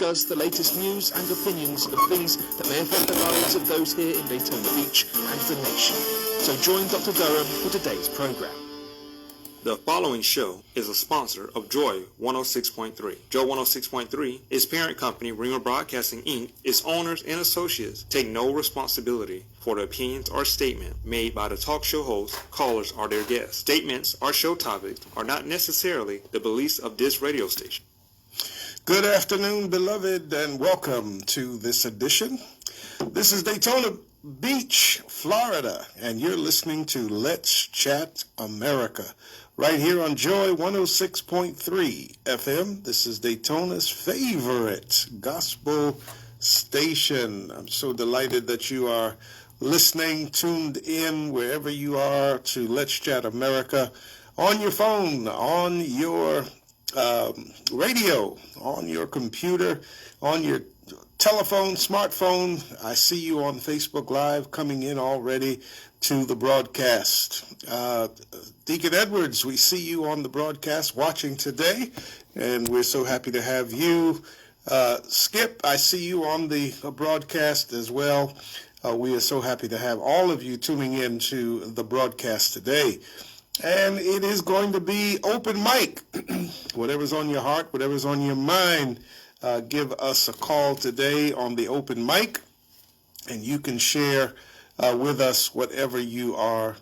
discuss the latest news and opinions of things that may affect the lives of those here in Daytona Beach and the nation. So join Dr. Durham for today's program. The following show is a sponsor of Joy 106.3. Joy 106.3 is parent company Ringer Broadcasting, Inc. Its owners and associates take no responsibility for the opinions or statement made by the talk show hosts, callers, or their guests. Statements or show topics are not necessarily the beliefs of this radio station. Good afternoon, beloved, and welcome to this edition. This is Daytona Beach, Florida, and you're listening to Let's Chat America, right here on Joy 106.3 FM. This is Daytona's favorite gospel station. I'm so delighted that you are listening, tuned in, wherever you are, to Let's Chat America, on your phone, on your radio, on your computer, on your telephone, smartphone. I see you on Facebook Live coming in already to the broadcast. Deacon Edwards, we see you on the broadcast watching today, and we're so happy to have you. Skip, I see you on the broadcast as well. We are so happy to have all of you tuning in to the broadcast today. And it is going to be open mic. Whatever's on your heart, whatever's on your mind, give us a call today on the open mic, and you can share with us whatever you are,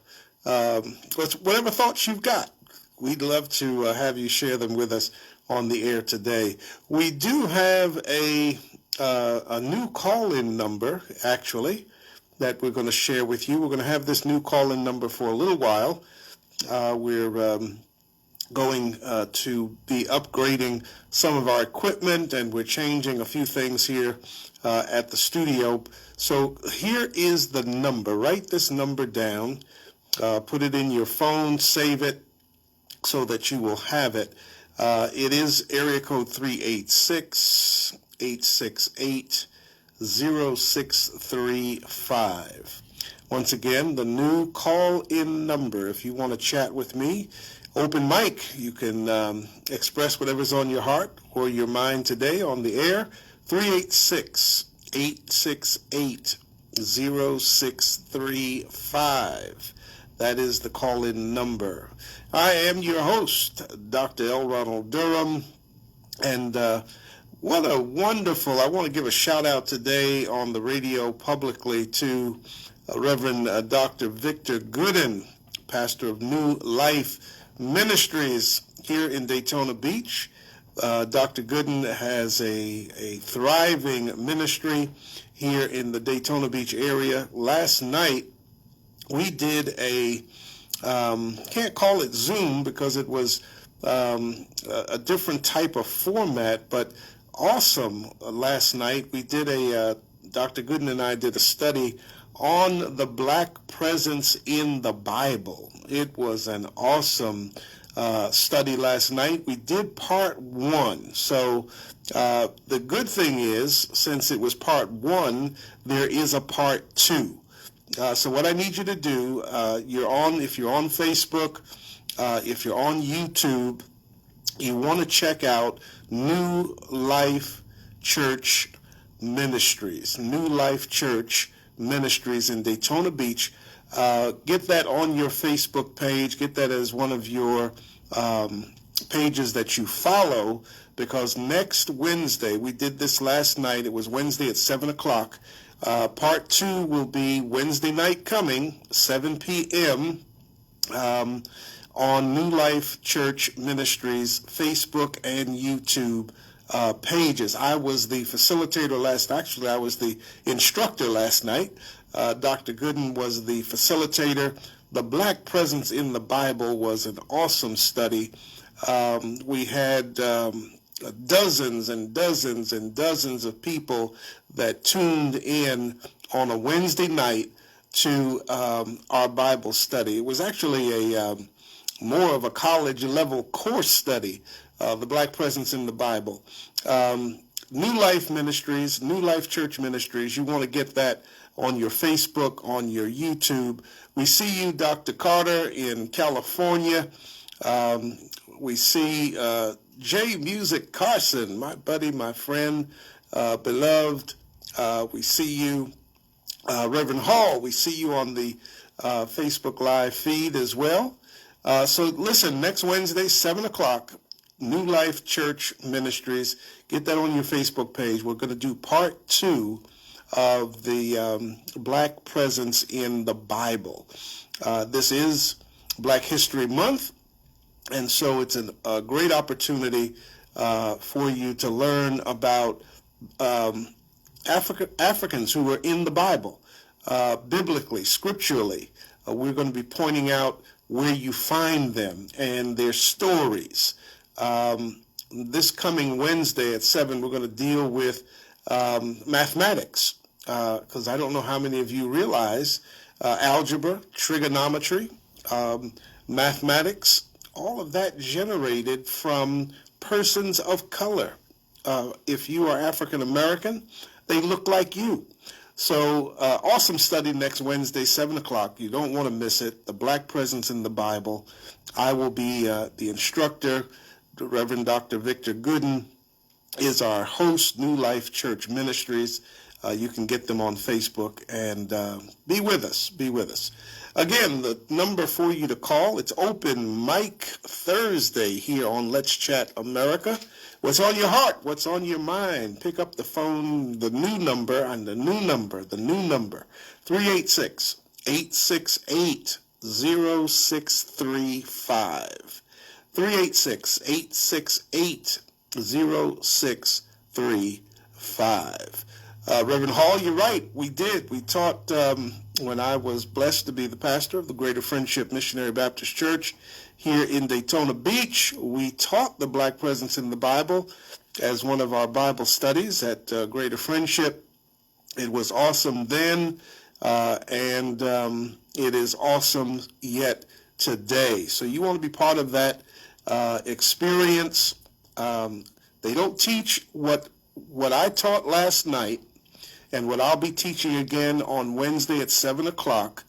whatever thoughts you've got. We'd love to have you share them with us on the air today. We do have a new call-in number, actually, that we're going to share with you. We're going to have this new call-in number for a little while. We're going to be upgrading some of our equipment, and we're changing a few things here at the studio. So here is the number. Write this number down. Put it in your phone. Save it so that you will have it. It is area code 386-868-0635. Once again, the new call-in number. If you want to chat with me, open mic, you can express whatever's on your heart or your mind today on the air. 386-868-0635. That is the call-in number. I am your host, Dr. L. Ronald Durham, and what a wonderful, I want to give a shout out today on the radio publicly to Reverend Dr. Victor Gooden, pastor of New Life Ministries here in Daytona Beach. Dr. Gooden has a thriving ministry here in the Daytona Beach area. Last night, we did can't call it Zoom because it was a different type of format, but awesome. Last night, we did Dr. Gooden and I did a study on the black presence in the Bible. It was an awesome study last night. We did part one. So the good thing is, since it was part one, there is a part two. So what I need you to do, if you're on Facebook, if you're on YouTube, you want to check out New Life Church Ministries. New Life Church Ministries in Daytona Beach. Get that on your Facebook page. Get that as one of your pages that you follow, because next Wednesday, we did this last night, it was Wednesday at 7 o'clock. Part two will be Wednesday night coming, 7 p.m. On New Life Church Ministries Facebook and YouTube pages. I was the facilitator I was the instructor last night. Dr. Gooden was the facilitator. The Black Presence in the Bible was an awesome study. We had dozens and dozens and dozens of people that tuned in on a Wednesday night to our Bible study. It was actually more of a college level course study, the Black Presence in the Bible. New Life Ministries, New Life Church Ministries, you want to get that on your Facebook, on your YouTube. We see you, Dr. Carter, in California. We see J Music Carson, my buddy, my friend, beloved. We see you. Reverend Hall, we see you on the Facebook Live feed as well. So listen, next Wednesday, 7 o'clock, New Life Church Ministries. Get that on your Facebook page. We're going to do part 2 of the Black presence in the Bible. This is Black History Month, and so it's a great opportunity for you to learn about Africans who were in the Bible, biblically, scripturally. We're going to be pointing out where you find them and their stories. This coming Wednesday at 7, we're going to deal with mathematics, because I don't know how many of you realize algebra, trigonometry, mathematics, all of that generated from persons of color. If you are African American, they look like you. So awesome study next Wednesday, 7 o'clock. You don't want to miss it. The Black presence in the Bible. I will be the instructor. The Reverend Dr. Victor Gooden is our host, New Life Church Ministries. You can get them on Facebook and be with us. Be with us. Again, the number for you to call, it's Open Mic Thursday here on Let's Chat America. What's on your heart? What's on your mind? Pick up the phone, the new number, 386-868-0635. 386-868-0635. Reverend Hall, you're right. We did. We taught when I was blessed to be the pastor of the Greater Friendship Missionary Baptist Church here in Daytona Beach. We taught the Black presence in the Bible as one of our Bible studies at Greater Friendship. It was awesome then, and it is awesome yet today. So you want to be part of that experience. They don't teach what I taught last night and what I'll be teaching again on Wednesday at 7 o'clock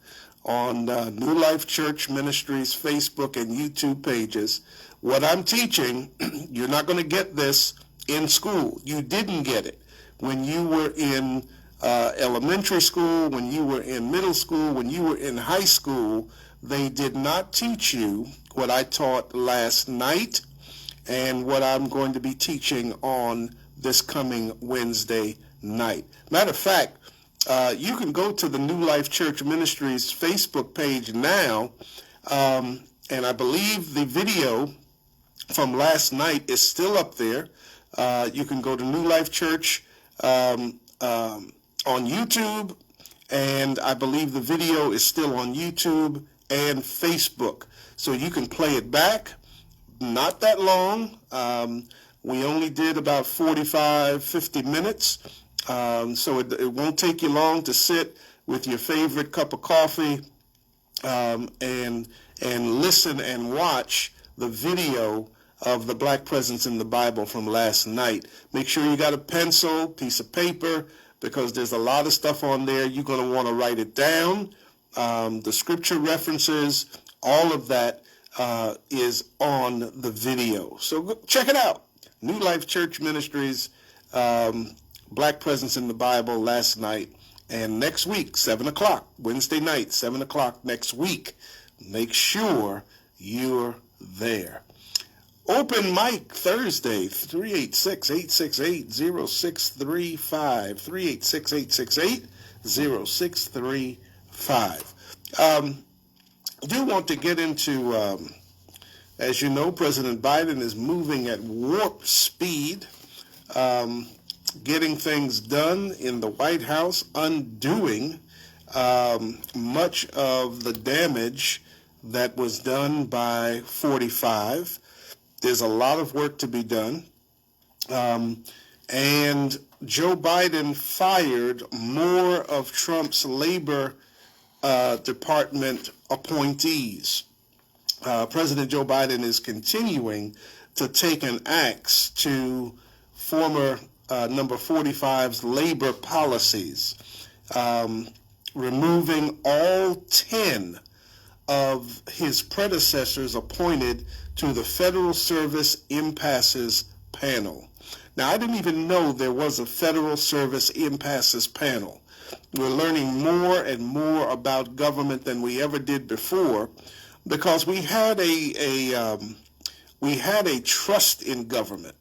on New Life Church Ministries Facebook and YouTube pages. What I'm teaching, you're not going to get this in school. You didn't get it when you were in elementary school, when you were in middle school, when you were in high school. They did not teach you what I taught last night and what I'm going to be teaching on this coming Wednesday night. Matter of fact, you can go to the New Life Church Ministries Facebook page now, and I believe the video from last night is still up there. You can go to New Life Church on YouTube, and I believe the video is still on YouTube and Facebook. So you can play it back. Not that long. We only did about 45, 50 minutes. So it won't take you long to sit with your favorite cup of coffee and listen and watch the video of the Black presence in the Bible from last night. Make sure you got a pencil, piece of paper, because there's a lot of stuff on there. You're going to want to write it down. The scripture references, all of that is on the video. So check it out. New Life Church Ministries, Black presence in the Bible last night. And next week, 7 o'clock, Wednesday night, 7 o'clock next week. Make sure you're there. Open Mic Thursday, 386-868-0635. 386-868-0635. I do want to get into, as you know, President Biden is moving at warp speed, getting things done in the White House, undoing much of the damage that was done by 45. There's a lot of work to be done. And Joe Biden fired more of Trump's Labor Department appointees. President Joe Biden is continuing to take an axe to former number 45's labor policies, removing all 10 of his predecessors appointed to the Federal Service Impasses Panel. Now, I didn't even know there was a Federal Service Impasses Panel. We're learning more and more about government than we ever did before, because we had a trust in government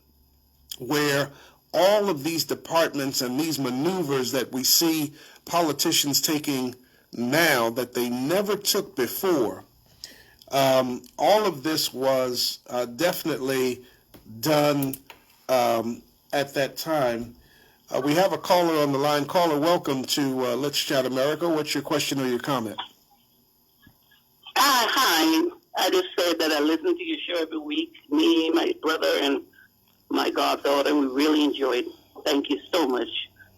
where all of these departments and these maneuvers that we see politicians taking now that they never took before, all of this was definitely done at that time. We have a caller on the line. Caller, welcome to Let's Chat America. What's your question or your comment? Hi. I just said that I listen to your show every week. Me, my brother, and my goddaughter, we really enjoyed it. Thank you so much.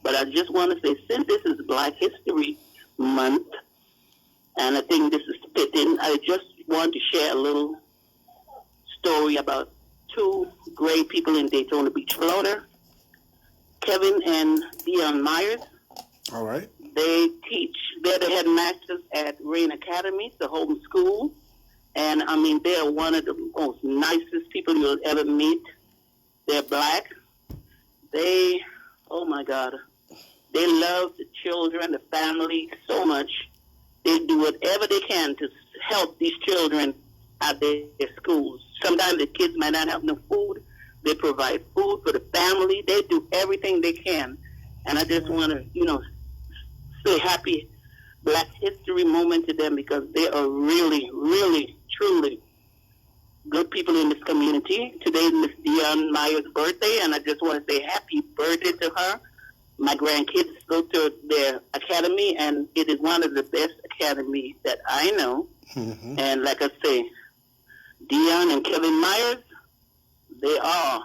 But I just want to say, since this is Black History Month, and I think this is fitting, I just want to share a little story about two great people in Daytona Beach, Florida, Kevin and Dion Myers. All right. They're the headmasters at Rain Academy, the home school. And, I mean, they're one of the most nicest people you'll ever meet. They're Black. Oh, my God, they love the children, the family so much. They do whatever they can to help these children at their schools. Sometimes the kids might not have no food. They provide food for the family. They do everything they can. And I just want to, say happy Black History moment to them, because they are really, really, truly good people in this community. Today is Miss Dion Myers' birthday, and I just want to say happy birthday to her. My grandkids go to their academy, and it is one of the best academies that I know. Mm-hmm. And like I say, Dion and Kevin Myers, they are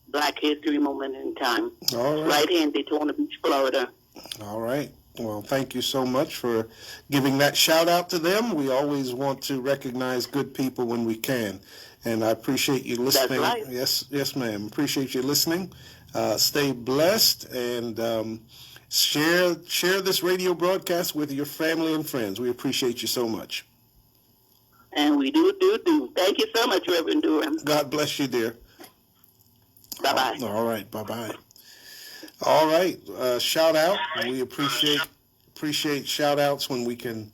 Black History moment in time. All right here in Daytona Beach, Florida. All right. Well, thank you so much for giving that shout out to them. We always want to recognize good people when we can. And I appreciate you listening. That's right. Yes, ma'am. Appreciate you listening. Stay blessed, and share this radio broadcast with your family and friends. We appreciate you so much. And we do. Thank you so much, Reverend Durham. God bless you, dear. Bye-bye. All right. Bye-bye. All right. Shout out. We appreciate shout outs when we can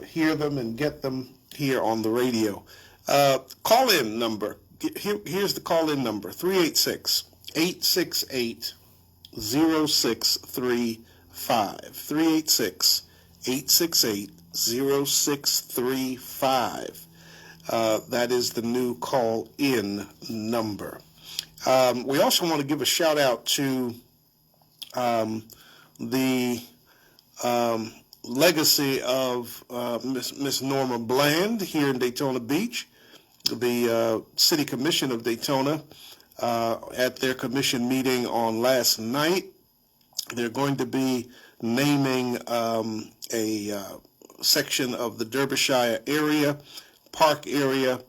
hear them and get them here on the radio. Call in number. Here's the call in number: 386-868-0635. 386-868-0635. That is the new call in number. We also want to give a shout out to the legacy of Miss Norma Bland here in Daytona Beach. The City Commission of Daytona, at their commission meeting on last night, they're going to be naming a section of the Derbyshire area, park area,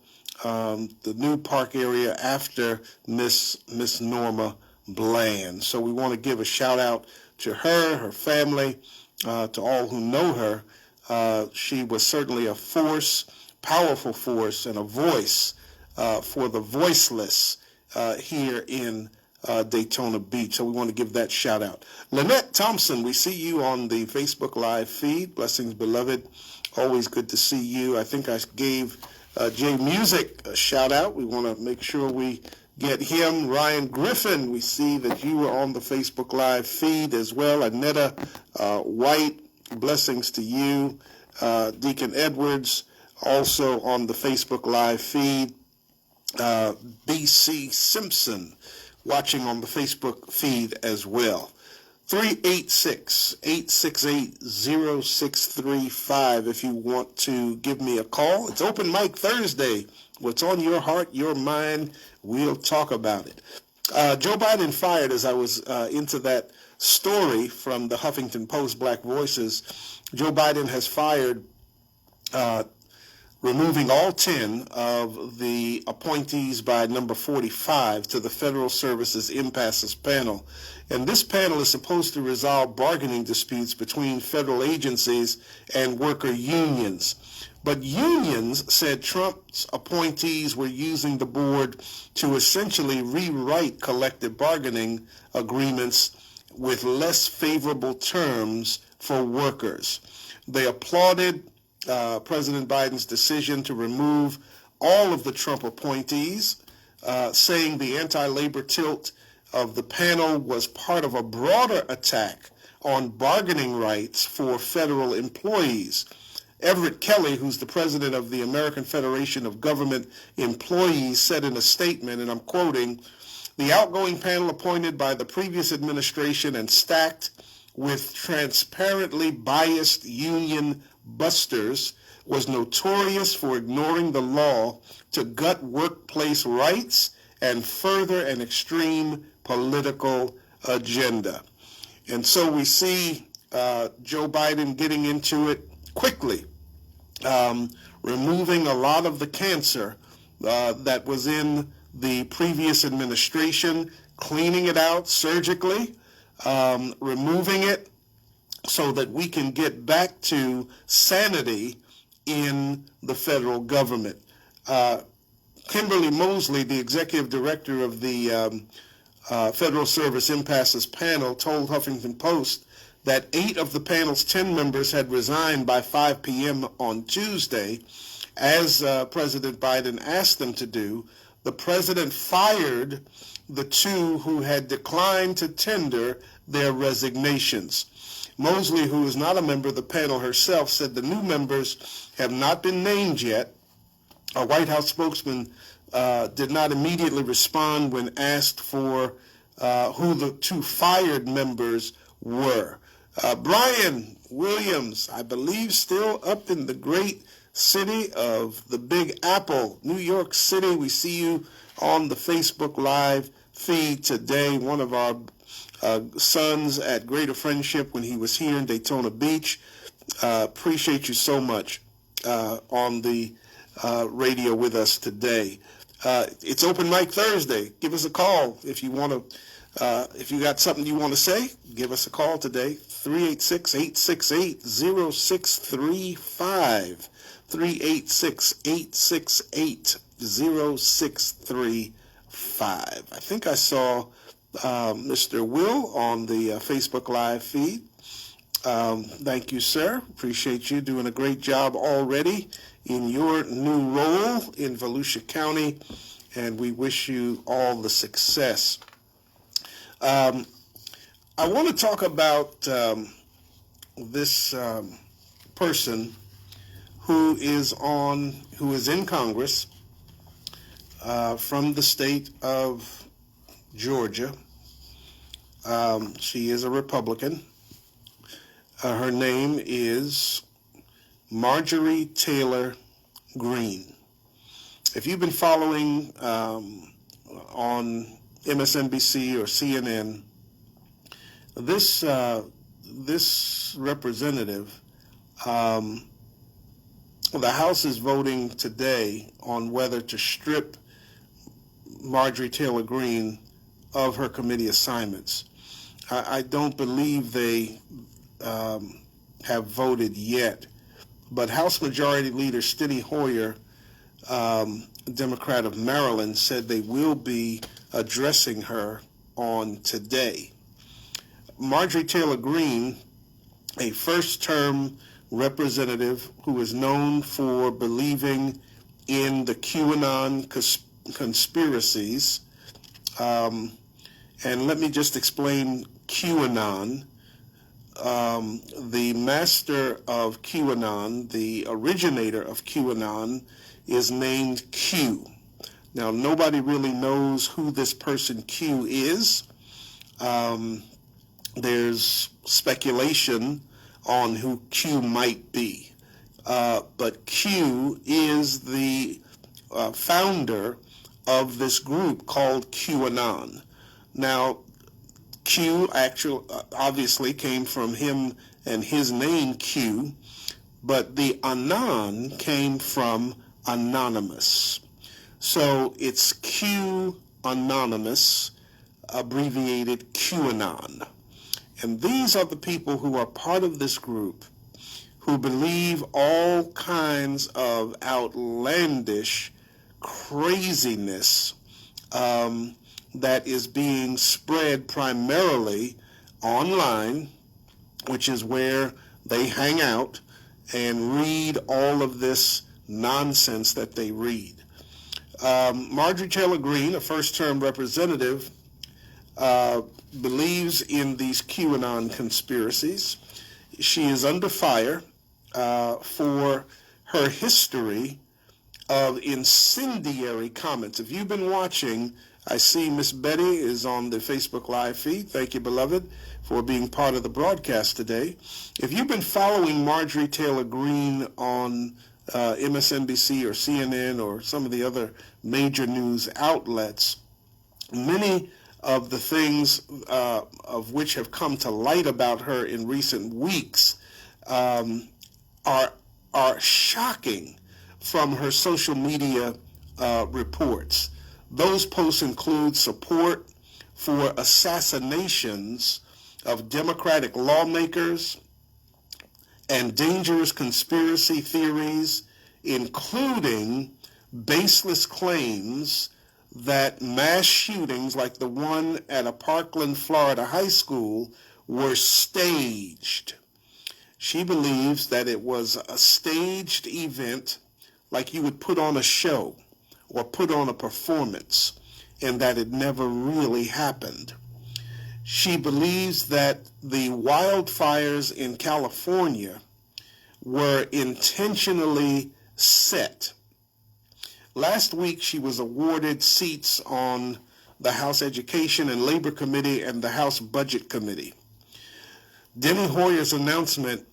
the new park area after Miss Norma Bland. So we want to give a shout out to her family, to all who know her. She was certainly a force, powerful force, and a voice for the voiceless here in Daytona Beach. So we want to give that shout out. Lynette Thompson, we see you on the Facebook Live feed. Blessings, beloved. Always good to see you. I think I gave J Music a shout out. We want to make sure we get him. Ryan Griffin, we see that you were on the Facebook Live feed as well. Annetta White, blessings to you. Deacon Edwards, also on the Facebook Live feed. B.C. Simpson, watching on the Facebook feed as well. 386-868-0635 if you want to give me a call. It's Open Mic Thursday. What's on your heart, your mind, we'll talk about it. Joe Biden fired, as I was into that story from the Huffington Post, Black Voices. Joe Biden has fired removing all 10 of the appointees by number 45 to the Federal Services Impasses Panel. And this panel is supposed to resolve bargaining disputes between federal agencies and worker unions. But unions said Trump's appointees were using the board to essentially rewrite collective bargaining agreements with less favorable terms for workers. They applauded President Biden's decision to remove all of the Trump appointees, saying the anti-labor tilt of the panel was part of a broader attack on bargaining rights for federal employees. Everett Kelly, who's the president of the American Federation of Government Employees, said in a statement, and I'm quoting, "The outgoing panel appointed by the previous administration and stacked with transparently biased union busters was notorious for ignoring the law to gut workplace rights and further an extreme political agenda." And so we see Joe Biden getting into it quickly, removing a lot of the cancer that was in the previous administration, cleaning it out surgically, removing it so that we can get back to sanity in the federal government. Kimberly Mosley, the executive director of the Federal Service Impasses Panel, told Huffington Post that 8 of the panel's 10 members had resigned by 5 p.m. on Tuesday, as President Biden asked them to do. The president fired the 2 who had declined to tender their resignations. Mosley, who is not a member of the panel herself, said the new members have not been named yet. A White House spokesman did not immediately respond when asked for who the 2 fired members were. Brian Williams, I believe still up in the great city of the Big Apple, New York City. We see you on the Facebook Live feed today. One of our sons at Greater Friendship when he was here in Daytona Beach. Appreciate you so much on the radio with us today. It's Open Mic Thursday. Give us a call if you want to. If you got something you want to say, give us a call today. 386-868-0635. 386-868-0635. I think I saw Mr. Will on the Facebook Live feed. Thank you, sir. Appreciate you doing a great job already in your new role in Volusia County, and we wish you all the success. I want to talk about this person who is in Congress from the state of Georgia. She is a Republican. Her name is Marjorie Taylor Greene. If you've been following on MSNBC or CNN, this representative, the House is voting today on whether to strip Marjorie Taylor Greene of her committee assignments. I don't believe they have voted yet, but House Majority Leader Steny Hoyer, Democrat of Maryland, said they will be addressing her on today. Marjorie Taylor Greene, a first-term representative who is known for believing in the QAnon conspiracies, and let me just explain QAnon. The master of QAnon, the originator of QAnon, is named Q. Now, nobody really knows who this person Q is. There's speculation on who Q might be. But Q is the founder of this group called QAnon. Now, Q obviously came from him and his name Q, but the Anon came from anonymous. So it's Q Anonymous, abbreviated QAnon. And these are the people who are part of this group who believe all kinds of outlandish craziness that is being spread primarily online, which is where they hang out and read all of this nonsense that they read. Marjorie Taylor Greene, a first-term representative, believes in these QAnon conspiracies. She is under fire for her history of incendiary comments. If you've been watching, I see Miss Betty is on the Facebook Live feed. Thank you, beloved, for being part of the broadcast today. If you've been following Marjorie Taylor Greene on MSNBC or CNN or some of the other major news outlets, many of the things of which have come to light about her in recent weeks are shocking from her social media reports. Those posts include support for assassinations of Democratic lawmakers and dangerous conspiracy theories, including baseless claims that mass shootings like the one at a Parkland, Florida high school were staged. She believes that it was a staged event like you would put on a show or put on a performance, and that it never really happened. She believes that the wildfires in California were intentionally set. Last week, she was awarded seats on the House Education and Labor Committee and the House Budget Committee. Denny Hoyer's announcement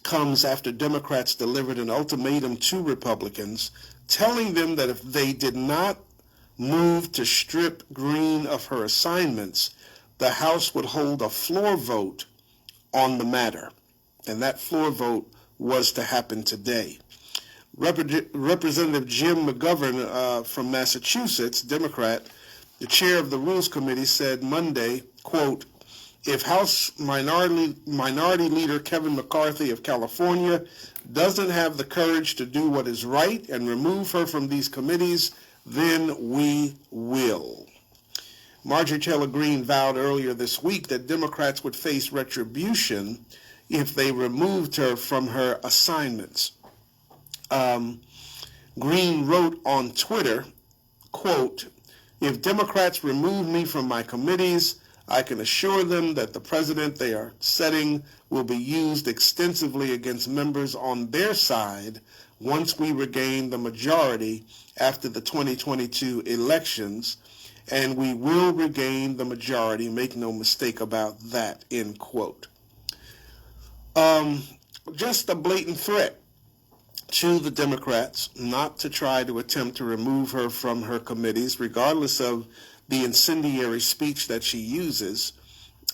comes after Democrats delivered an ultimatum to Republicans, telling them that if they did not move to strip Greene of her assignments, the House would hold a floor vote on the matter. And that floor vote was to happen today. Representative Jim McGovern from Massachusetts, Democrat, the chair of the Rules Committee, said Monday, quote, "If House Minority Leader Kevin McCarthy of California doesn't have the courage to do what is right and remove her from these committees, then we will." Marjorie Taylor Greene vowed earlier this week that Democrats would face retribution if they removed her from her assignments. Greene wrote on Twitter, quote, "If Democrats remove me from my committees, I can assure them that the precedent they are setting will be used extensively against members on their side once we regain the majority after the 2022 elections, and we will regain the majority, make no mistake about that," end quote. Just a blatant threat to the Democrats not to try to attempt to remove her from her committees, regardless of the incendiary speech that she uses.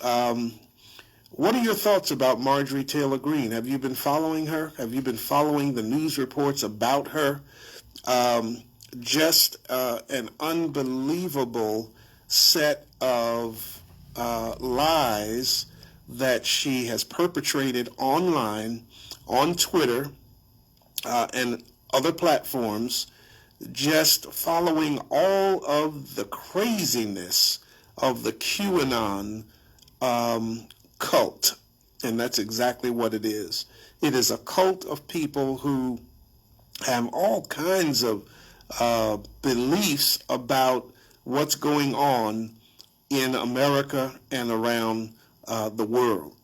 What are your thoughts about Marjorie Taylor Greene? Have you been following her? Have you been following the news reports about her? Just an unbelievable set of lies that she has perpetrated online, on Twitter, and other platforms, just following all of the craziness of the QAnon cult. And that's exactly what it is. It is a cult of people who have all kinds of beliefs about what's going on in America and around the world.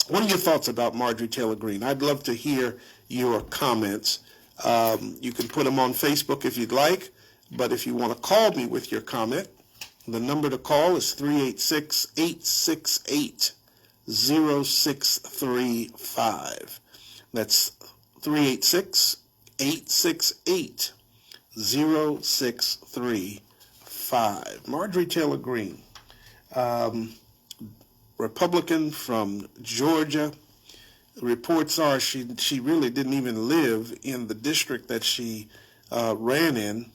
What are your thoughts about Marjorie Taylor Greene? I'd love to hear your comments. You can put them on Facebook if you'd like, but if you want to call me with your comment, the number to call is 386-868-0635. That's 386-868-0635. Marjorie Taylor Greene, Republican from Georgia, reports are she really didn't even live in the district that she ran in.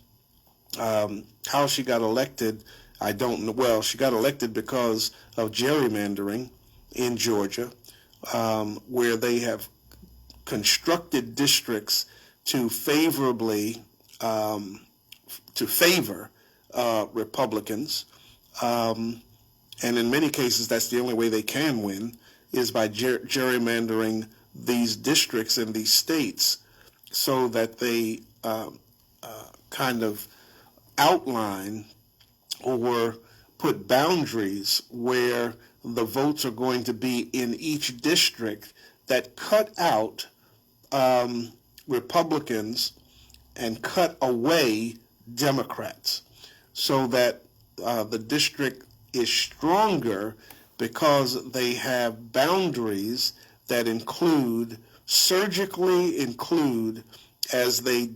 How she got elected, I don't know. Well, she got elected because of gerrymandering in Georgia, where they have constructed districts to favor Republicans, and in many cases that's the only way they can win is by gerrymandering these districts in these states so that they kind of outline or put boundaries where the votes are going to be in each district that cut out Republicans and cut away Democrats, so that the district is stronger because they have boundaries that surgically include, as they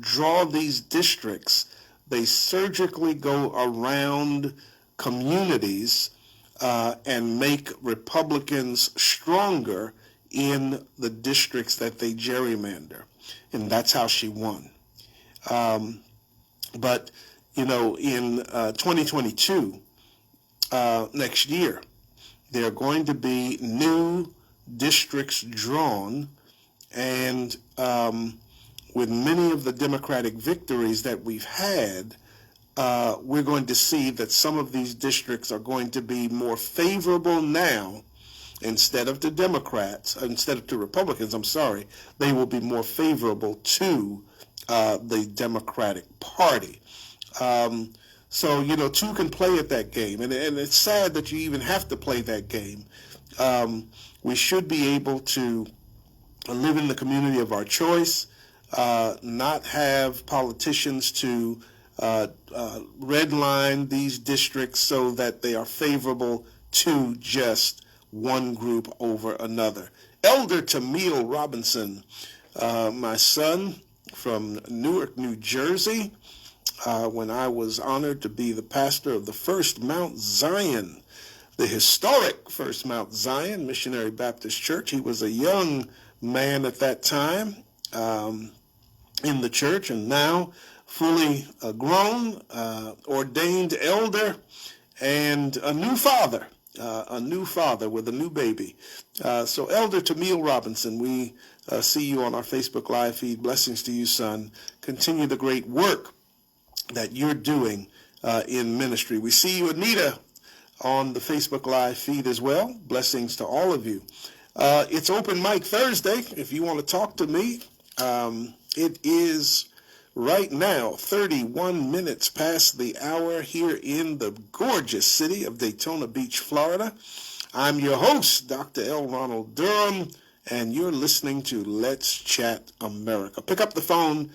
draw these districts, they surgically go around communities and make Republicans stronger in the districts that they gerrymander. And that's how she won. But, in 2022, next year, there are going to be new districts drawn, and with many of the Democratic victories that we've had, we're going to see that some of these districts are going to be more favorable now instead of to Republicans, they will be more favorable to the Democratic Party. So, two can play at that game, and it's sad that you even have to play that game. We should be able to live in the community of our choice, not have politicians to redline these districts so that they are favorable to just one group over another. Elder Tamil Robinson, my son from Newark, New Jersey, when I was honored to be the pastor of the First Mount Zion, the historic First Mount Zion Missionary Baptist Church. He was a young man at that time in the church, and now fully grown, ordained elder, and a new father with a new baby. So Elder Tamil Robinson, we see you on our Facebook Live feed. Blessings to you, son. Continue the great work that you're doing in ministry. We see you, Anita, on the Facebook Live feed as well. Blessings to all of you. It's Open Mic Thursday. If you want to talk to me, it is right now 31 minutes past the hour here in the gorgeous city of Daytona Beach, Florida. I'm your host, Dr. L. Ronald Durham, and you're listening to Let's Chat America. Pick up the phone,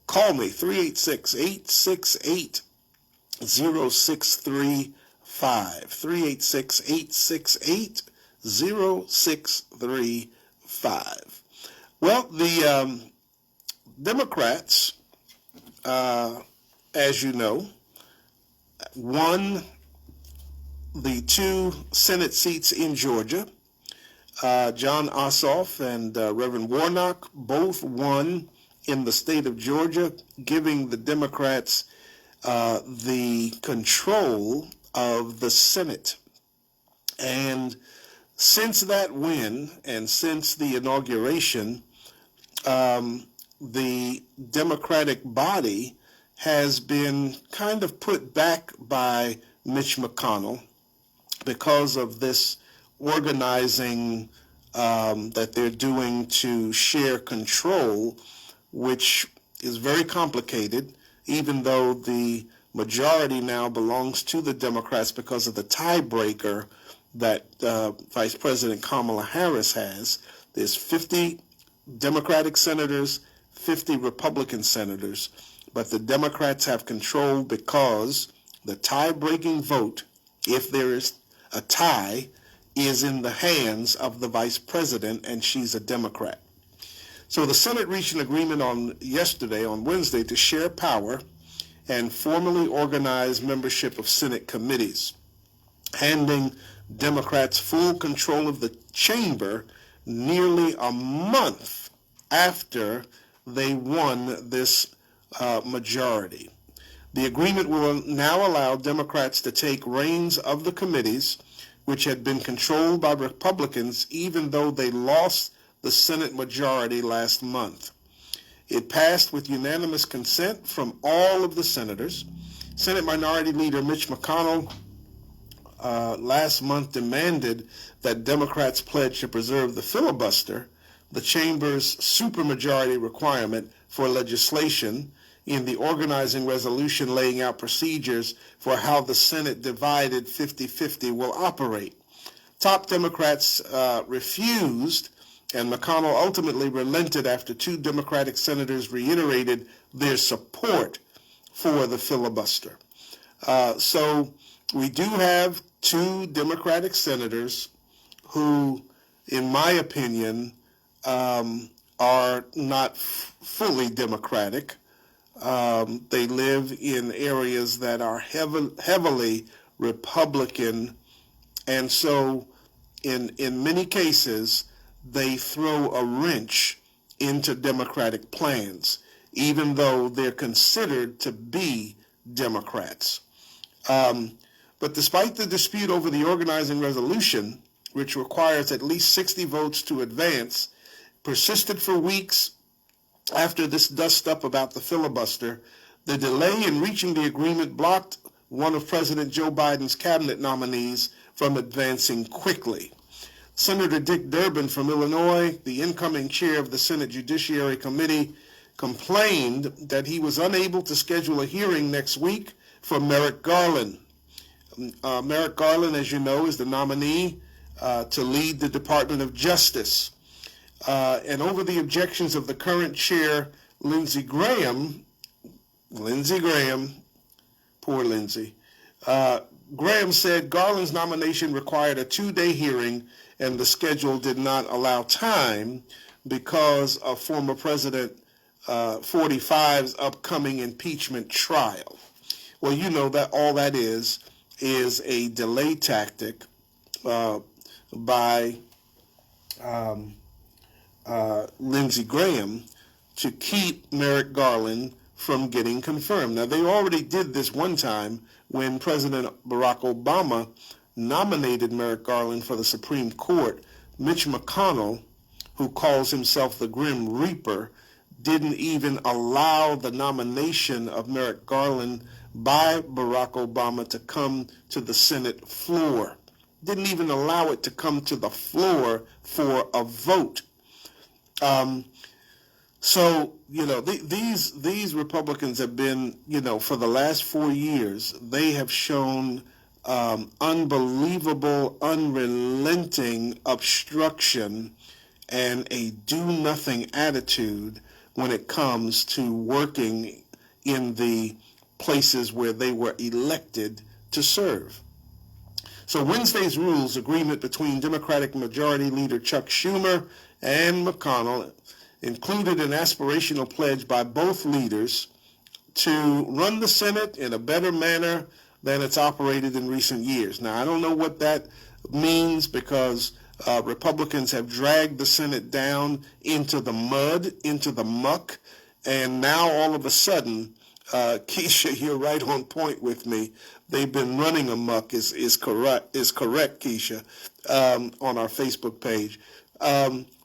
call me, 386-868-0635, 386-868-0635. Well, the Democrats, as you know, won the 2 Senate seats in Georgia. John Ossoff and Reverend Warnock both won in the state of Georgia, giving the Democrats the control of the Senate. And since that win and since the inauguration, the Democratic body has been kind of put back by Mitch McConnell because of this organizing that they're doing to share control, which is very complicated, even though the majority now belongs to the Democrats because of the tiebreaker that Vice President Kamala Harris has. There's 50 Democratic senators, 50 Republican senators, but the Democrats have control because the tie-breaking vote, if there is a tie, is in the hands of the Vice President, and she's a Democrat. So the Senate reached an agreement on Wednesday, to share power and formally organize membership of Senate committees, handing Democrats full control of the chamber nearly a month after they won this majority. The agreement will now allow Democrats to take reins of the committees, which had been controlled by Republicans even though they lost the Senate majority last month. It passed with unanimous consent from all of the senators. Senate Minority Leader Mitch McConnell last month demanded that Democrats pledge to preserve the filibuster, the chamber's supermajority requirement for legislation, in the organizing resolution laying out procedures for how the Senate divided 50-50 will operate. Top Democrats refused, and McConnell ultimately relented after two Democratic senators reiterated their support for the filibuster. So we do have two Democratic senators who, in my opinion, are not fully Democratic. They live in areas that are heavily Republican, and so in many cases they throw a wrench into Democratic plans, even though they're considered to be Democrats. But despite the dispute over the organizing resolution, which requires at least 60 votes to advance, persisted for weeks after this dust-up about the filibuster, the delay in reaching the agreement blocked one of President Joe Biden's cabinet nominees from advancing quickly. Senator Dick Durbin from Illinois, the incoming chair of the Senate Judiciary Committee, complained that he was unable to schedule a hearing next week for Merrick Garland. Merrick Garland, as you know, is the nominee to lead the Department of Justice. And over the objections of the current chair, Lindsey Graham, poor Lindsey, Graham said Garland's nomination required a 2-day hearing, and the schedule did not allow time because of former President 45's upcoming impeachment trial. Well, you know that all that is a delay tactic by Lindsey Graham to keep Merrick Garland from getting confirmed. Now, they already did this one time when President Barack Obama nominated Merrick Garland for the Supreme Court. Mitch McConnell, who calls himself the Grim Reaper, didn't even allow the nomination of Merrick Garland by Barack Obama to come to the Senate floor. Didn't even allow it to come to the floor for a vote. So, you know, these Republicans have been, you know, for the last 4 years, they have shown unbelievable, unrelenting obstruction and a do-nothing attitude when it comes to working in the places where they were elected to serve. So Wednesday's rules agreement between Democratic Majority Leader Chuck Schumer and McConnell included an aspirational pledge by both leaders to run the Senate in a better manner than it's operated in recent years. Now, I don't know what that means because Republicans have dragged the Senate down into the mud, into the muck, and now all of a sudden, Keisha, you're right on point with me. They've been running amok is correct, Keisha, on our Facebook page.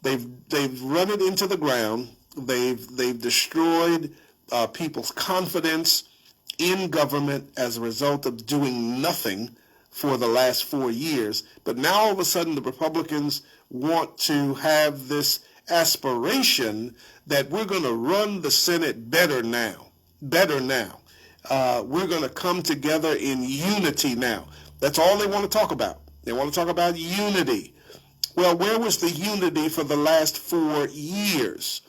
They've run it into the ground. They've destroyed people's confidence in government as a result of doing nothing for the last 4 years. But now all of a sudden the Republicans want to have this aspiration that we're going to run the Senate better now. We're going to come together in unity now. That's all they want to talk about. They want to talk about unity. Well, where was the unity for the last 4 years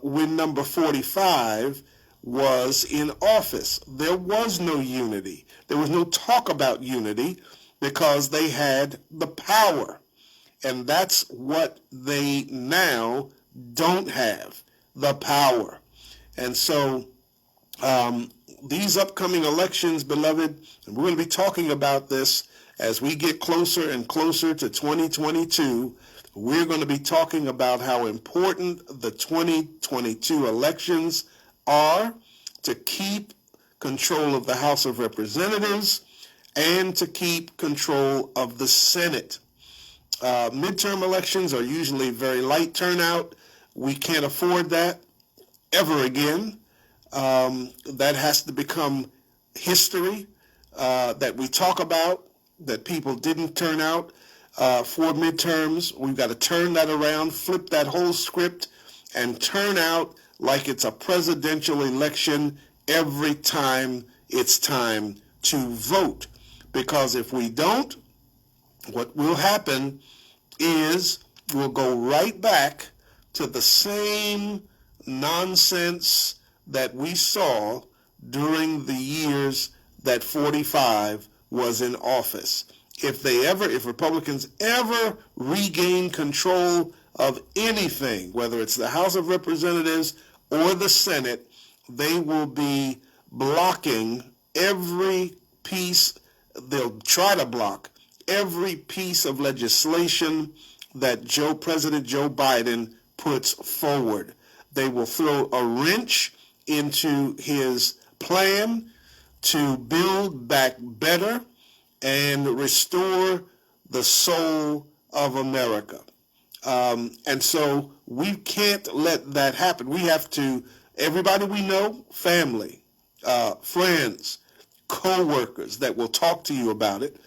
when number 45 was in office? There was no unity. There was no talk about unity because they had the power. And that's what they now don't have, the power. And so these upcoming elections, beloved, and we're going to be talking about this As we get closer and closer to 2022, we're going to be talking about how important the 2022 elections are to keep control of the House of Representatives and to keep control of the Senate. Midterm elections are usually very light turnout. We can't afford that ever again. That has to become history that we talk about, that people didn't turn out for midterms. We've got to turn that around, flip that whole script, and turn out like it's a presidential election every time it's time to vote. Because if we don't, what will happen is we'll go right back to the same nonsense that we saw during the years that 45 was in office. If Republicans ever regain control of anything, whether it's the House of Representatives or the Senate, they will be blocking every piece. They'll try to block every piece of legislation that President Joe Biden puts forward. They will throw a wrench into his plan to build back better and restore the soul of America. And so we can't let that happen. We have to, everybody we know, family, friends, co-workers that will talk to you about it,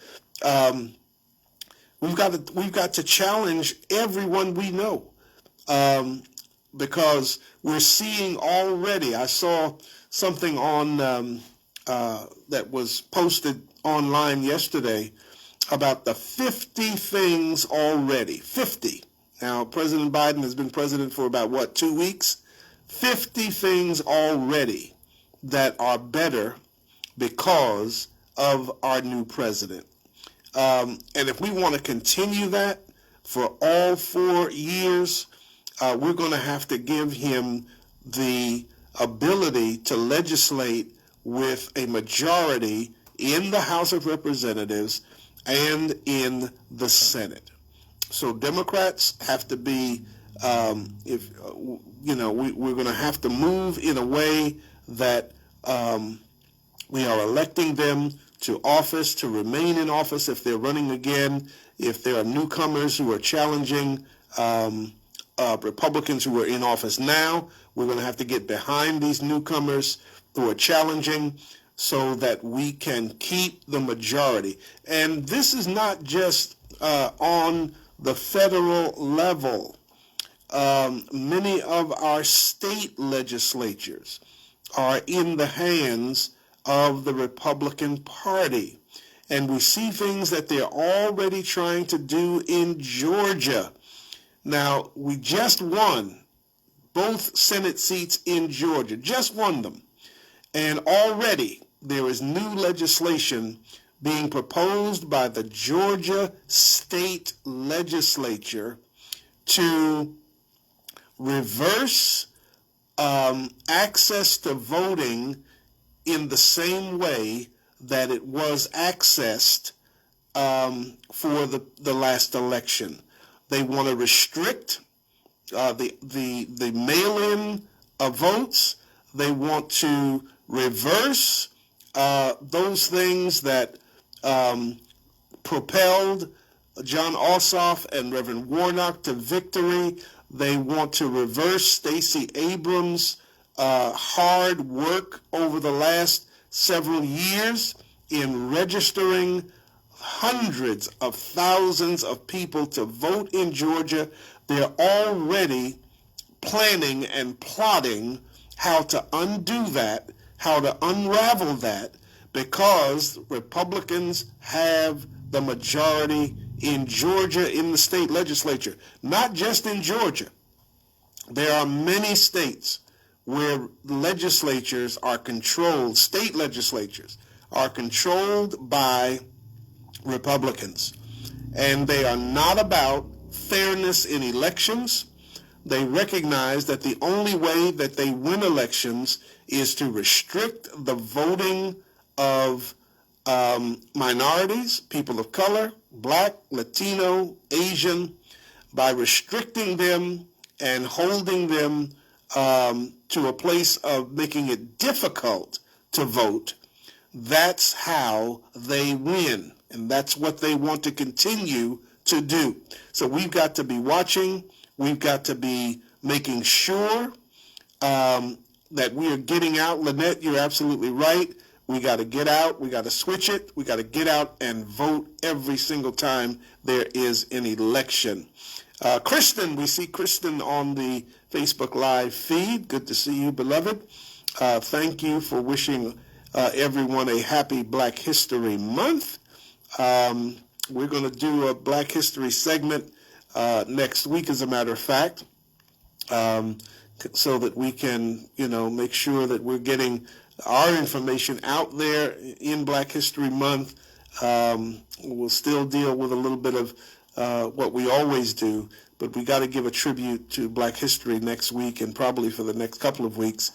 we've got to challenge everyone we know, because we're seeing already. I saw something on that was posted online yesterday about the 50 things already. 50. Now, President Biden has been president for about, 2 weeks? 50 things already that are better because of our new president. And if we want to continue that for all 4 years, we're going to have to give him the ability to legislate with a majority in the House of Representatives and in the Senate. So Democrats have to be, we're going to have to move in a way that we are electing them to office, to remain in office if they're running again. If there are newcomers who are challenging Republicans who are in office now, we're going to have to get behind these newcomers who are challenging so that we can keep the majority. And this is not just on the federal level. Many of our state legislatures are in the hands of the Republican Party. And we see things that they're already trying to do in Georgia. Now, we just won both Senate seats in Georgia, just won them. And already there is new legislation being proposed by the Georgia State Legislature to reverse access to voting in the same way that it was accessed for the last election. They want to restrict the mail-in votes. They want to reverse those things that propelled John Ossoff and Reverend Warnock to victory. They want to reverse Stacey Abrams' hard work over the last several years in registering hundreds of thousands of people to vote in Georgia. They're already planning and plotting how to undo that, how to unravel that, because Republicans have the majority in Georgia in the state legislature. Not just in Georgia. There are many states where legislatures are controlled, state legislatures are controlled by Republicans. And they are not about fairness in elections. They recognize that the only way that they win elections is to restrict the voting of minorities, people of color, Black, Latino, Asian, by restricting them and holding them to a place of making it difficult to vote. That's how they win, and that's what they want to continue to do. So we've got to be watching. We've got to be making sure that we are getting out. Lynette, you're absolutely right. We got to get out. We got to switch it. We got to get out and vote every single time there is an election. Kristen, we see Kristen on the Facebook Live feed. Good to see you, beloved. Thank you for wishing everyone a happy Black History Month. We're going to do a Black History segment next week, as a matter of fact, so that we can, make sure that we're getting our information out there in Black History Month. We'll still deal with a little bit of what we always do, but we got to give a tribute to Black history next week and probably for the next couple of weeks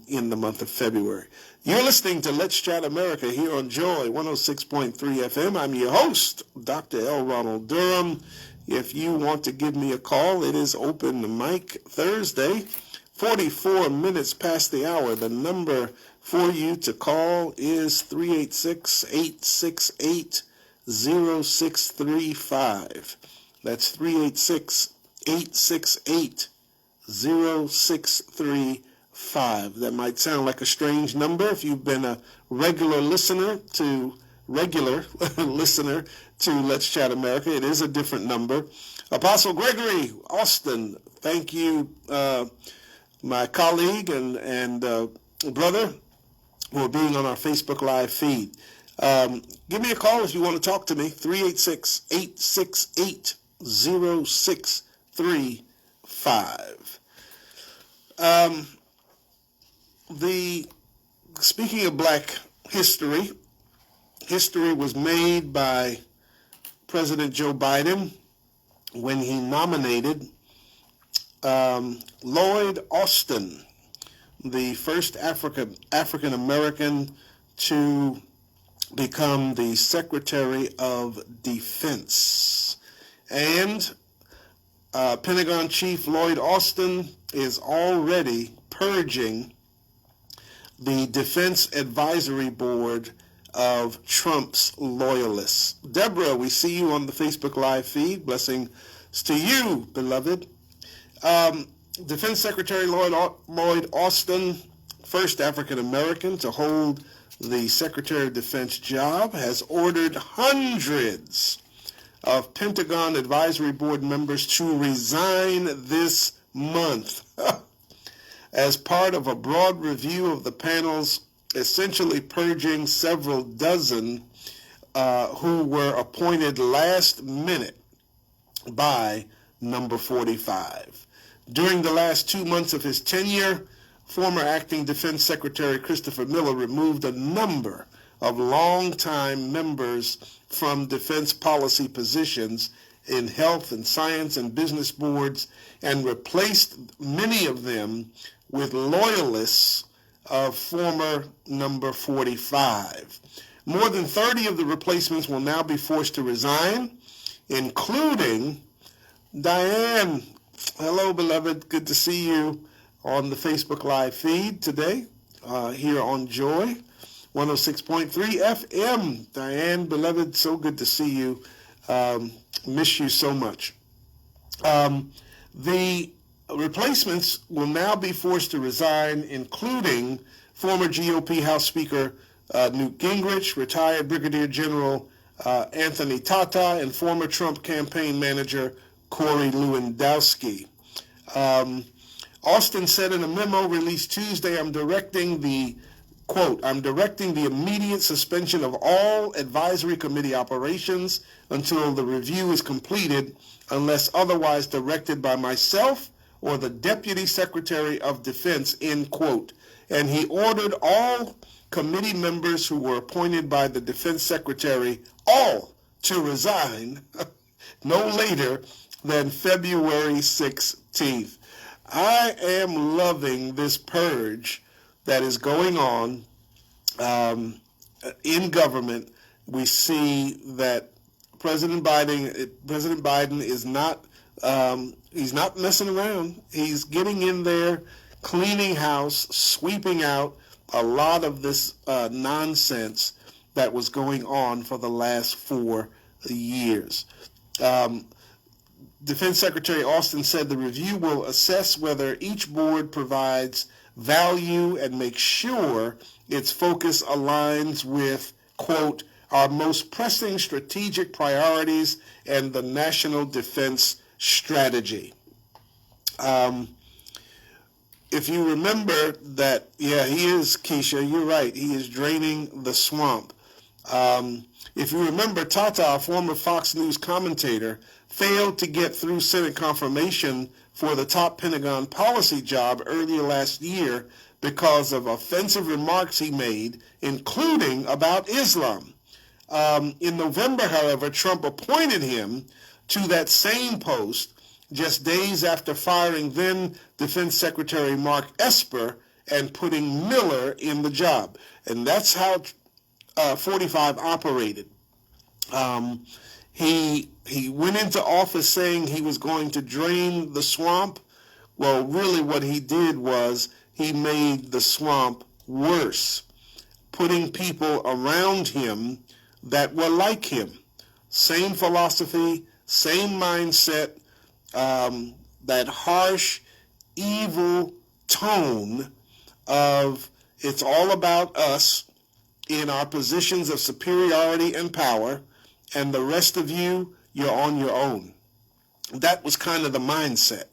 in the month of February. You're listening to Let's Chat America here on Joy 106.3 FM. I'm your host, Dr. L. Ronald Durham. If you want to give me a call, it is open mic Thursday, 44 minutes past the hour. The number for you to call is 386-868-0635. That's 386-868-0635. That might sound like a strange number if you've been a regular listener to Let's Chat America. It is a different number. Apostle Gregory Austin, thank you, my colleague and brother, for being on our Facebook Live feed. Give me a call if you want to talk to me, 386-868-0635. Speaking of Black history was made by President Joe Biden when he nominated Lloyd Austin, the first African American to become the Secretary of Defense. And Pentagon Chief Lloyd Austin is already purging the Defense Advisory Board of Trump's loyalists. Deborah, we see you on the Facebook Live feed. Blessings to you, beloved. Defense Secretary Lloyd Austin, first African American to hold the Secretary of Defense job, has ordered hundreds of Pentagon Advisory Board members to resign this month as part of a broad review of the panel's essentially purging several dozen who were appointed last minute by number 45. During the last 2 months of his tenure, former acting Defense Secretary Christopher Miller removed a number of longtime members from defense policy positions in health and science and business boards and replaced many of them with loyalists of former number 45. More than 30 of the replacements will now be forced to resign, including Diane. Hello, beloved. Good to see you on the Facebook Live feed today here on Joy 106.3 FM. Diane, beloved, so good to see you. Miss you so much. The replacements will now be forced to resign, including former GOP House Speaker Newt Gingrich, retired Brigadier General Anthony Tata, and former Trump campaign manager Corey Lewandowski. Austin said in a memo released Tuesday, I'm directing the immediate suspension of all advisory committee operations until the review is completed, unless otherwise directed by myself or the Deputy Secretary of Defense, end quote. And he ordered all committee members who were appointed by the Defense Secretary, all to resign no later than February 16th. I am loving this purge that is going on in government, we see that President Biden is not he's not messing around. He's getting in there, cleaning house, sweeping out a lot of this nonsense that was going on for the last 4 years. Defense Secretary Austin said the review will assess whether each board provides value and make sure its focus aligns with, quote, our most pressing strategic priorities and the national defense strategy. If you remember that, yeah, he is, Keisha, you're right, he is draining the swamp. If you remember, Tata, a former Fox News commentator, failed to get through Senate confirmation for the top Pentagon policy job earlier last year because of offensive remarks he made, including about Islam. In November, however, Trump appointed him to that same post just days after firing then Defense Secretary Mark Esper and putting Miller in the job. And that's how 45 operated. He went into office saying he was going to drain the swamp. Well, really what he did was he made the swamp worse, putting people around him that were like him. Same philosophy, same mindset, that harsh, evil tone of it's all about us in our positions of superiority and power, and the rest of you, you're on your own. That was kind of the mindset.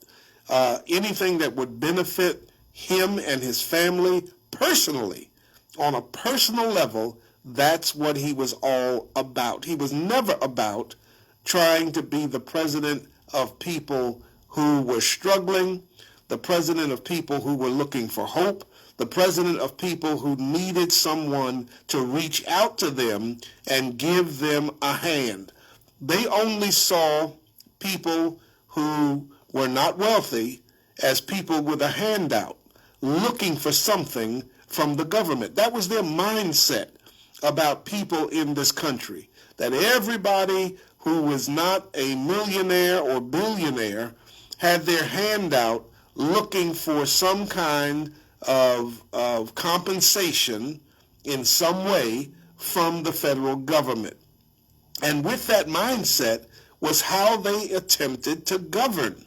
Anything that would benefit him and his family personally, on a personal level, that's what he was all about. He was never about trying to be the president of people who were struggling, the president of people who were looking for hope, the president of people who needed someone to reach out to them and give them a hand. They only saw people who were not wealthy as people with a handout, looking for something from the government. That was their mindset about people in this country, that everybody who was not a millionaire or billionaire had their handout looking for some kind of compensation in some way from the federal government. And with that mindset was how they attempted to govern.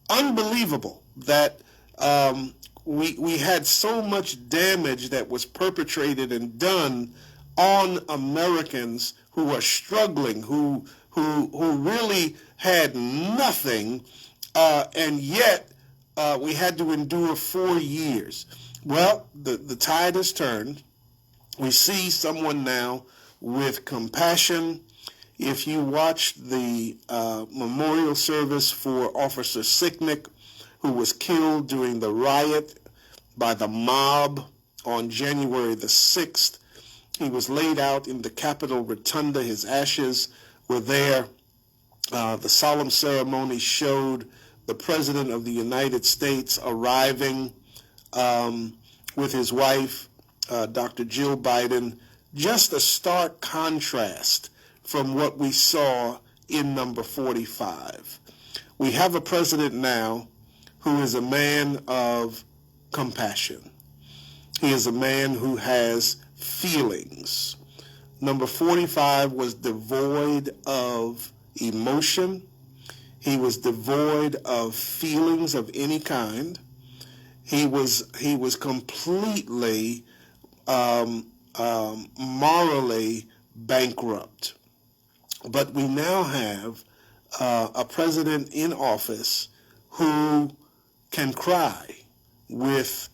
Unbelievable that we had so much damage that was perpetrated and done on Americans who are struggling, who really had nothing, and yet we had to endure 4 years. Well, the tide has turned. We see someone now with compassion. If you watch the memorial service for Officer Sicknick, who was killed during the riot by the mob on January the 6th, he was laid out in the Capitol Rotunda. His ashes were there. The solemn ceremony showed the President of the United States arriving with his wife, Dr. Jill Biden. Just a stark contrast from what we saw in number 45. We have a president now who is a man of compassion. He is a man who has feelings. Number 45 was devoid of emotion. He was devoid of feelings of any kind. He was completely morally bankrupt. But we now have a president in office who can cry with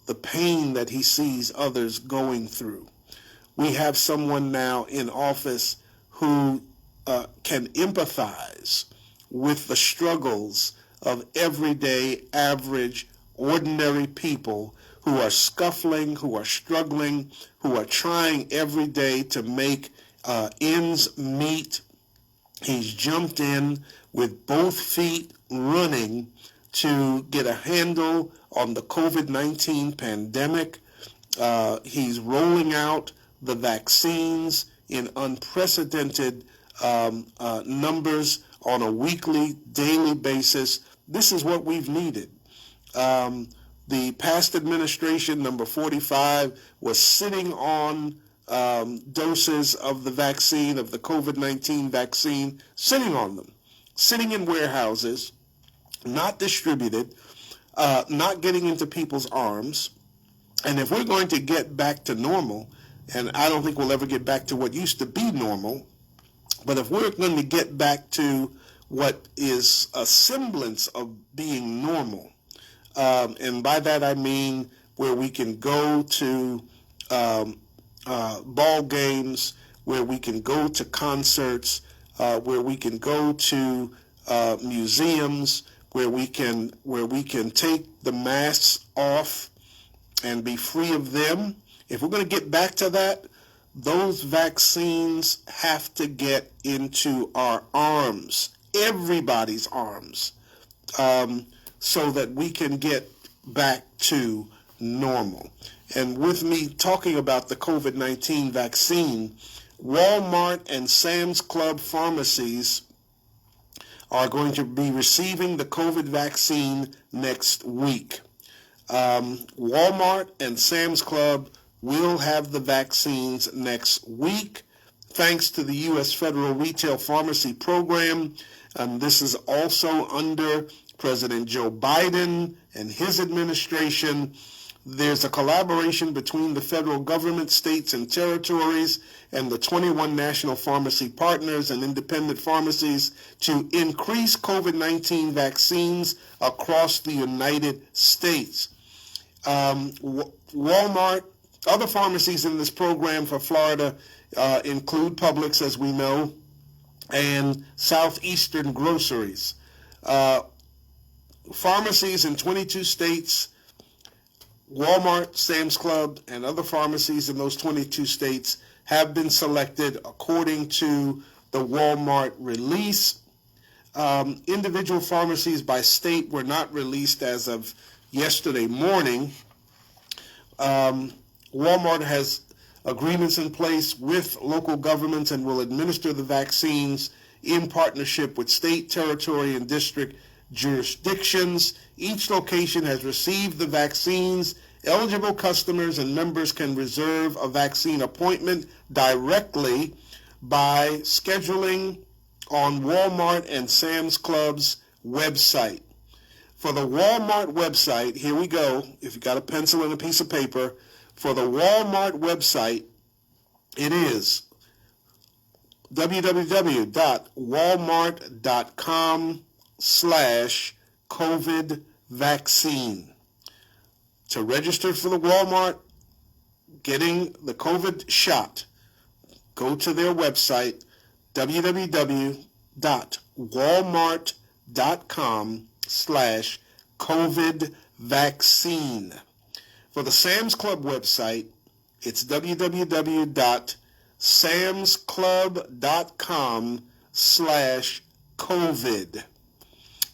the pain that he sees others going through. We have someone now in office who can empathize with the struggles of everyday, average, ordinary people who are scuffling, who are struggling, who are trying every day to make ends meet. He's jumped in with both feet running to get a handle on the COVID-19 pandemic. He's rolling out the vaccines in unprecedented numbers on a weekly, daily basis. This is what we've needed. The past administration, number 45, was sitting on doses of the vaccine, of the COVID-19 vaccine, sitting on them, sitting in warehouses, not distributed, not getting into people's arms. And if we're going to get back to normal, and I don't think we'll ever get back to what used to be normal, but if we're going to get back to what is a semblance of being normal, and by that I mean where we can go to ball games, where we can go to concerts, where we can go to museums, where we can take the masks off and be free of them. If we're going to get back to that, those vaccines have to get into our arms, everybody's arms, so that we can get back to normal. And with me talking about the COVID-19 vaccine, Walmart and Sam's Club pharmacies are going to be receiving the COVID vaccine next week. Walmart and Sam's Club will have the vaccines next week, thanks to the U.S. Federal Retail Pharmacy Program. This is also under President Joe Biden and his administration. There's a collaboration between the federal government, states, and territories, and the 21 national pharmacy partners and independent pharmacies to increase COVID-19 vaccines across the United States. Walmart, other pharmacies in this program for Florida include Publix, as we know, and Southeastern Groceries. Pharmacies in 22 states, Walmart, Sam's Club, and other pharmacies in those 22 states have been selected according to the Walmart release. Individual pharmacies by state were not released as of yesterday morning. Walmart has agreements in place with local governments and will administer the vaccines in partnership with state, territory, and district jurisdictions. Each location has received the vaccines. Eligible customers and members can reserve a vaccine appointment directly by scheduling on Walmart and Sam's Club's website. For the Walmart website, here we go, if you got a pencil and a piece of paper, for the Walmart website, it is www.walmart.com/COVID vaccine. To register for the Walmart, getting the COVID shot, go to their website, www.walmart.com/COVID vaccine. For the Sam's Club website, it's www.samsclub.com/COVID.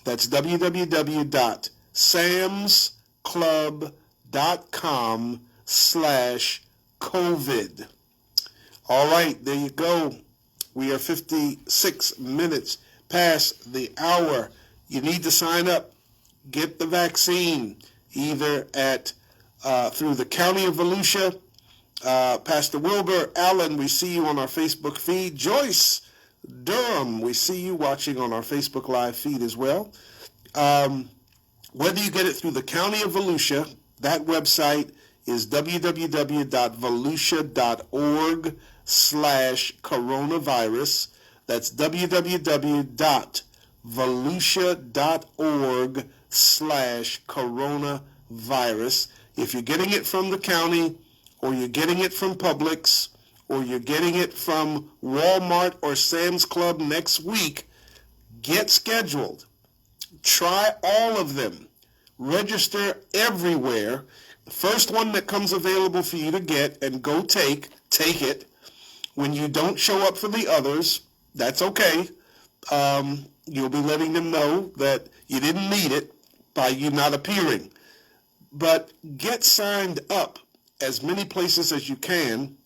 That's www.samsclub.com/COVID. All right, there you go. We are 56 minutes past the hour. You need to sign up. Get the vaccine either at through the County of Volusia. Pastor Wilbur Allen, we see you on our Facebook feed. Joyce Durham, we see you watching on our Facebook Live feed as well. Whether you get it through the County of Volusia, that website is www.volusia.org/coronavirus. That's www.volusia.org/coronavirus. If you're getting it from the county, or you're getting it from Publix, or you're getting it from Walmart or Sam's Club next week, get scheduled. Try all of them. Register everywhere. The first one that comes available for you to get and go take it. When you don't show up for the others, that's okay. You'll be letting them know that you didn't need it by you not appearing. But get signed up as many places as you can.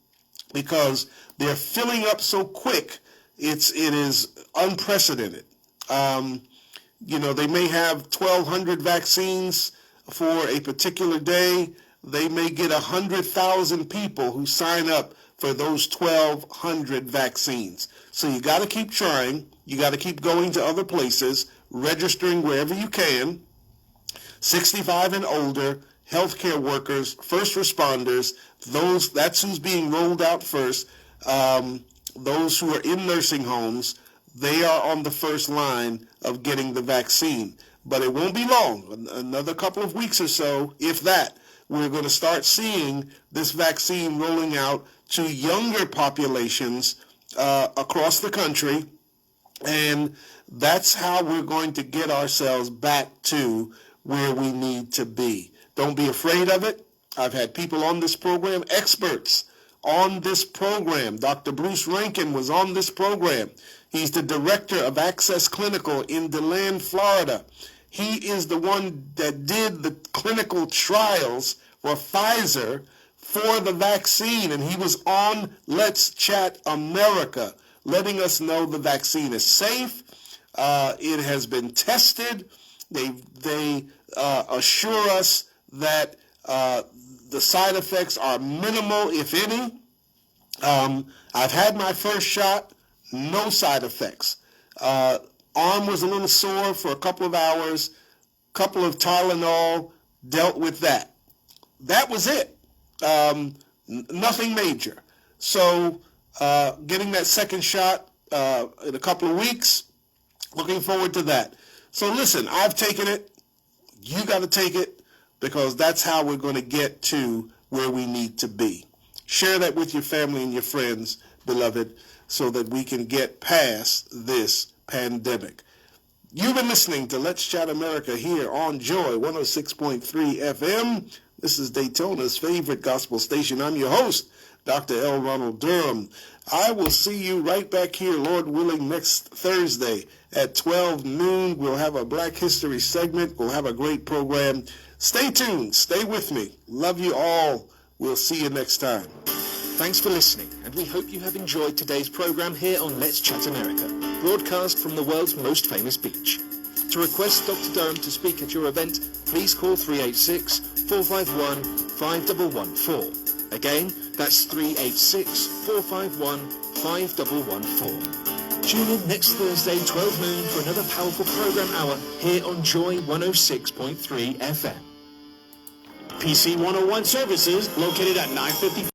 because they're filling up so quick. It is unprecedented. They may have 1,200 vaccines for a particular day. They may get 100,000 people who sign up for those 1,200 vaccines. So you got to keep trying. You got to keep going to other places, registering wherever you can. 65 and older, healthcare workers, first responders, that's who's being rolled out first. Those who are in nursing homes, they are on the first line of getting the vaccine. But it won't be long, another couple of weeks or so, if that. We're going to start seeing this vaccine rolling out to younger populations across the country, and that's how we're going to get ourselves back to where we need to be. Don't be afraid of it. I've had people on this program, experts on this program. Dr. Bruce Rankin was on this program. He's the director of Access Clinical in DeLand, Florida. He is the one that did the clinical trials for Pfizer for the vaccine, and he was on Let's Chat America, letting us know the vaccine is safe. It has been tested. They assure us that the side effects are minimal, if any. I've had my first shot, no side effects. Arm was a little sore for a couple of hours, couple of Tylenol, dealt with that. That was it. Nothing major. So getting that second shot in a couple of weeks, looking forward to that. So listen, I've taken it. You got to take it, because that's how we're going to get to where we need to be. Share that with your family and your friends, beloved, so that we can get past this pandemic. You've been listening to Let's Chat America here on Joy 106.3 FM. This is Daytona's favorite gospel station. I'm your host, Dr. L. Ronald Durham. I will see you right back here, Lord willing, next Thursday at 12 noon. We'll have a Black History segment. We'll have a great program. Stay tuned. Stay with me. Love you all. We'll see you next time. Thanks for listening, and we hope you have enjoyed today's program here on Let's Chat America, broadcast from the world's most famous beach. To request Dr. Durham to speak at your event, please call 386-451-5114. Again, that's 386-451-5114. Tune in next Thursday, 12 noon, for another powerful program hour here on Joy 106.3 FM. PC 101 services located at 950